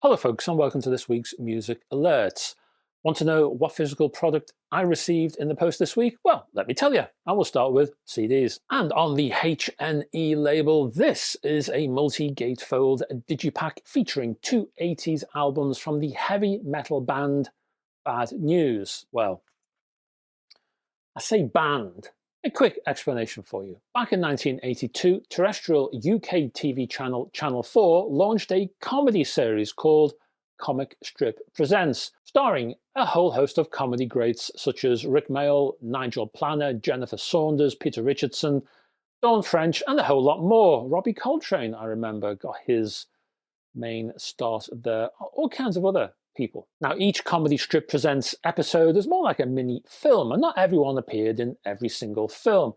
Hello folks and welcome to this week's Music Alerts. Want to know what physical product I received in the post this week? Well, let me tell you. I will start with CDs. And on the HNE label, this is a multi-gatefold digipack featuring two 80s albums from the heavy metal band Bad News. Well, I say band. A quick explanation for you. Back in 1982, terrestrial UK TV channel Channel 4 launched a comedy series called Comic Strip Presents, starring a whole host of comedy greats such as Rick Mayall, Nigel Planner, Jennifer Saunders, Peter Richardson, Dawn French, and a whole lot more. Robbie Coltrane, I remember, got his main start there. All kinds of other people. Now, each Comedy Strip Presents episode is more like a mini film, and not everyone appeared in every single film.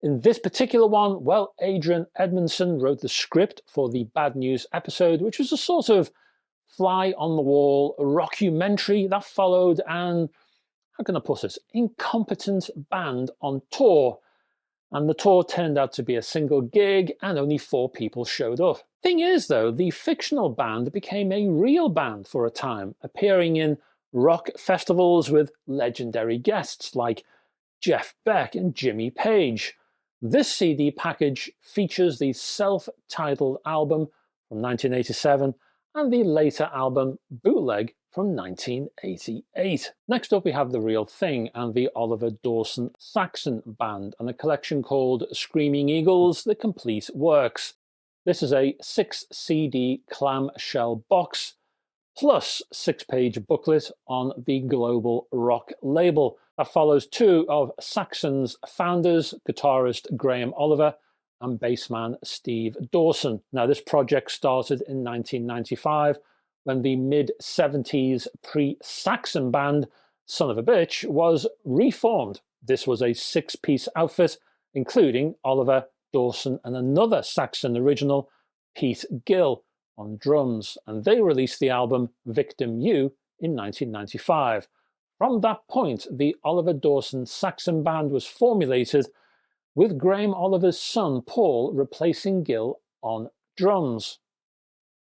In this particular one, well, Adrian Edmondson wrote the script for the Bad News episode, which was a sort of fly-on-the-wall rockumentary that followed an, how can I put it, incompetent band on tour. And the tour turned out to be a single gig and only 4 people showed up. Thing is though, the fictional band became a real band for a time, appearing in rock festivals with legendary guests like Jeff Beck and Jimmy Page. This CD package features the self-titled album from 1987 and the later album Bootleg from 1988. Next up we have The Real Thing and the Oliver Dawson Saxon Band and a collection called Screaming Eagles, The Complete Works. This is a 6 CD clamshell box plus 6-page booklet on the Global Rock label that follows 2 of Saxon's founders, guitarist Graham Oliver and bassman Steve Dawson. Now this project started in 1995 when the mid-70s pre-Saxon band, Son of a Bitch, was reformed. This was a 6-piece outfit, including Oliver, Dawson, and another Saxon original, Pete Gill, on drums, and they released the album Victim You in 1995. From that point, the Oliver Dawson Saxon band was formulated, with Graham Oliver's son, Paul, replacing Gill on drums,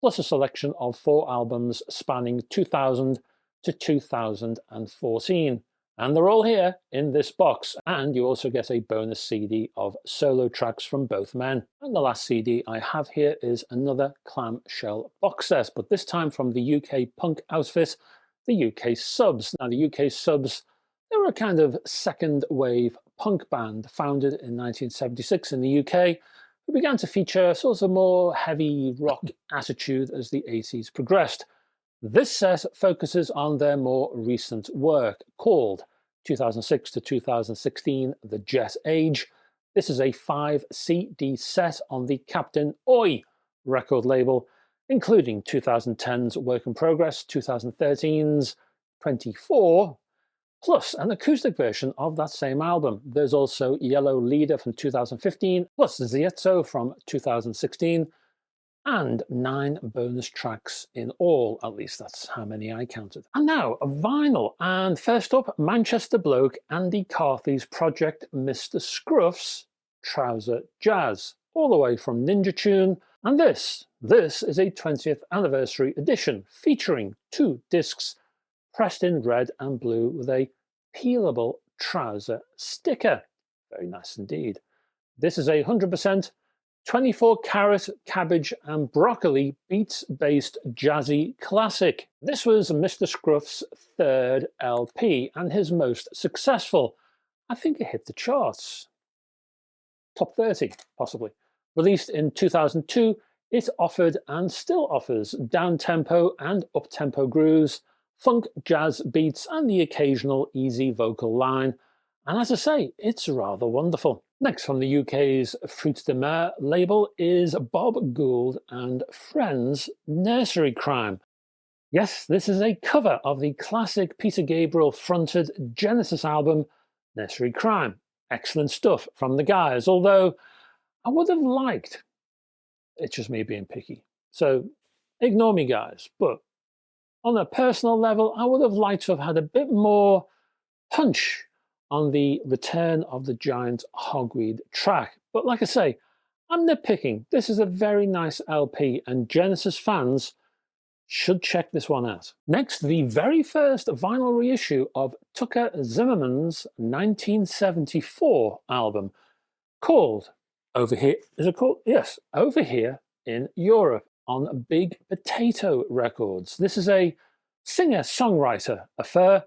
plus a selection of 4 albums spanning 2000 to 2014. And they're all here in this box. And you also get a bonus CD of solo tracks from both men. And the last CD I have here is another clamshell box set, but this time from the UK punk outfit, the UK Subs. Now the UK Subs, they were a kind of second wave punk band founded in 1976 in the UK, who began to feature sort of more heavy rock attitude as the 80s progressed. This set focuses on their more recent work, called 2006 to 2016 The Jet Age. This is a 5 CD set on the Captain Oi record label, including 2010's Work in Progress, 2013's 24, plus an acoustic version of that same album. There's also Yellow Leader from 2015, plus Zietzo from 2016, and 9 bonus tracks in all. At least that's how many I counted. And now a vinyl, and first up, Manchester bloke Andy Carthy's project Mr. Scruff's Trouser Jazz, all the way from Ninja Tune. And this is a 20th anniversary edition featuring 2 discs pressed in red and blue with a peelable trouser sticker. Very nice indeed. This is a 100% 24-carat cabbage and broccoli beats-based jazzy classic. This was Mr. Scruff's 3rd LP and his most successful. I think it hit the charts. Top 30, possibly. Released in 2002, it offered and still offers down-tempo and up-tempo grooves, funk, jazz beats, and the occasional easy vocal line. And as I say, it's rather wonderful. Next, from the UK's Fruits de Mer label, is Bob Gould and Friends Nursery Crime. Yes, this is a cover of the classic Peter Gabriel-fronted Genesis album, Nursery Crime. Excellent stuff from the guys, although I would have liked, it's just me being picky, so ignore me guys, but on a personal level, I would have liked to have had a bit more punch on the Return of the Giant Hogweed track. But like I say, I'm nitpicking. This is a very nice LP, and Genesis fans Should check this one out. Next, the very first vinyl reissue of Tucker Zimmerman's 1974 album called, over here, is it called? Yes, Over Here in Europe on Big Potato Records. This is a singer-songwriter affair.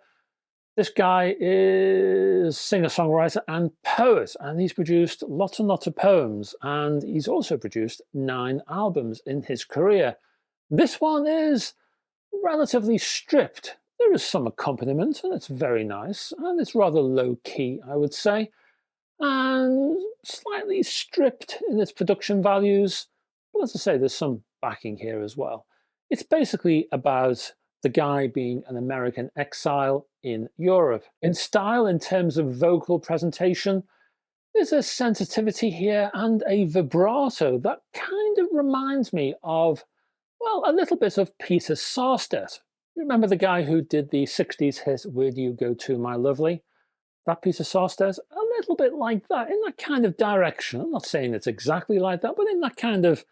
This guy is singer-songwriter and poet, and he's produced lots and lots of poems, and he's also produced 9 albums in his career. This one is relatively stripped. There is some accompaniment, and it's very nice, and it's rather low-key, I would say, and slightly stripped in its production values. But as I say, there's some backing here as well. It's basically about the guy being an American exile in Europe. In style, in terms of vocal presentation, there's a sensitivity here and a vibrato that kind of reminds me of, well, a little bit of Peter Sarstedt. Remember the guy who did the 60s hit Where Do You Go To, My Lovely? That Peter Sarstedt? A little bit like that, in that kind of direction. I'm not saying it's exactly like that, but in that kind of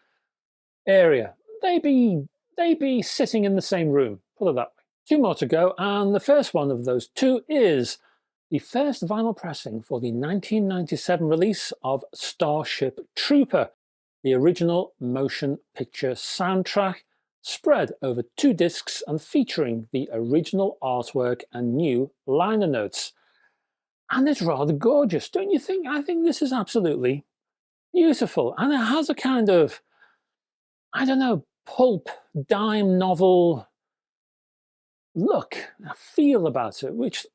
area. They be sitting in the same room, put it that way. 2 more to go, and the first one of those 2 is the first vinyl pressing for the 1997 release of Starship Trooper, the original motion picture soundtrack, spread over 2 discs and featuring the original artwork and new liner notes. And it's rather gorgeous, don't you think? I think this is absolutely beautiful, and it has a kind of, I don't know, pulp, dime novel look, a feel about it, which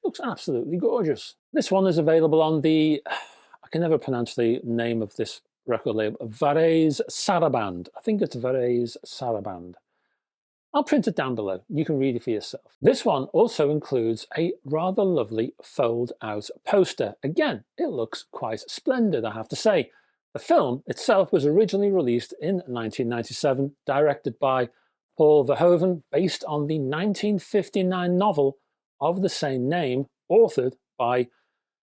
looks absolutely gorgeous. This one is available on the, I can never pronounce the name of this record label, Varese Saraband. I think it's Varese Saraband. I'll print it down below. You can read it for yourself. This one also includes a rather lovely fold-out poster. Again, it looks quite splendid, I have to say. The film itself was originally released in 1997, directed by Paul Verhoeven, based on the 1959 novel of the same name, authored by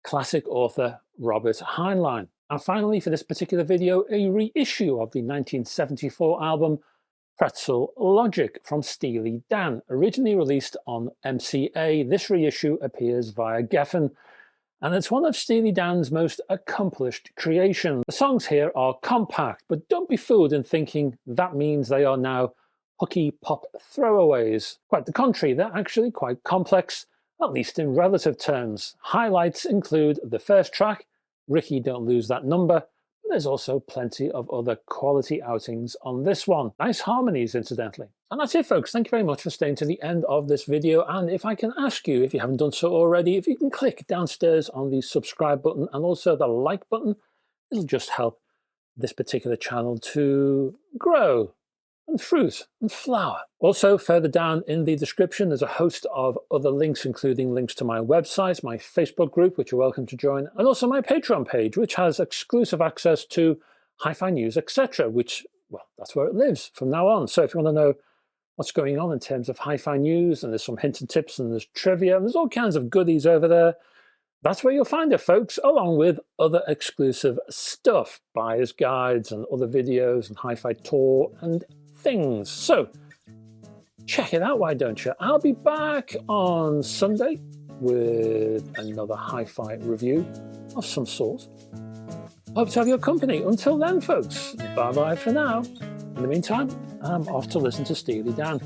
classic author Robert Heinlein. And finally, for this particular video, a reissue of the 1974 album Pretzel Logic from Steely Dan, originally released on MCA. This reissue appears via Geffen, and it's one of Steely Dan's most accomplished creations. The songs here are compact, but don't be fooled in thinking that means they are now hooky pop throwaways. Quite the contrary, they're actually quite complex, at least in relative terms. Highlights include the first track, Ricky Don't Lose That Number, but there's also plenty of other quality outings on this one. Nice harmonies, incidentally. And that's it, folks. Thank you very much for staying to the end of this video. And if I can ask you, if you haven't done so already, if you can click downstairs on the subscribe button and also the like button, it'll just help this particular channel to grow and fruit and flower. Also, further down in the description, there's a host of other links, including links to my website, my Facebook group, which you're welcome to join, and also my Patreon page, which has exclusive access to hi-fi news, etc., which, well, that's where it lives from now on. So if you want to know what's going on in terms of hi-fi news, and there's some hints and tips, and there's trivia, and there's all kinds of goodies over there, that's where you'll find it, folks, along with other exclusive stuff, buyer's guides and other videos and hi-fi tour and things. So check it out, why don't you? I'll be back on Sunday with another hi-fi review of some sort. Hope to have your company. Until then, folks, bye-bye for now. In the meantime, I'm off to listen to Steely Dan.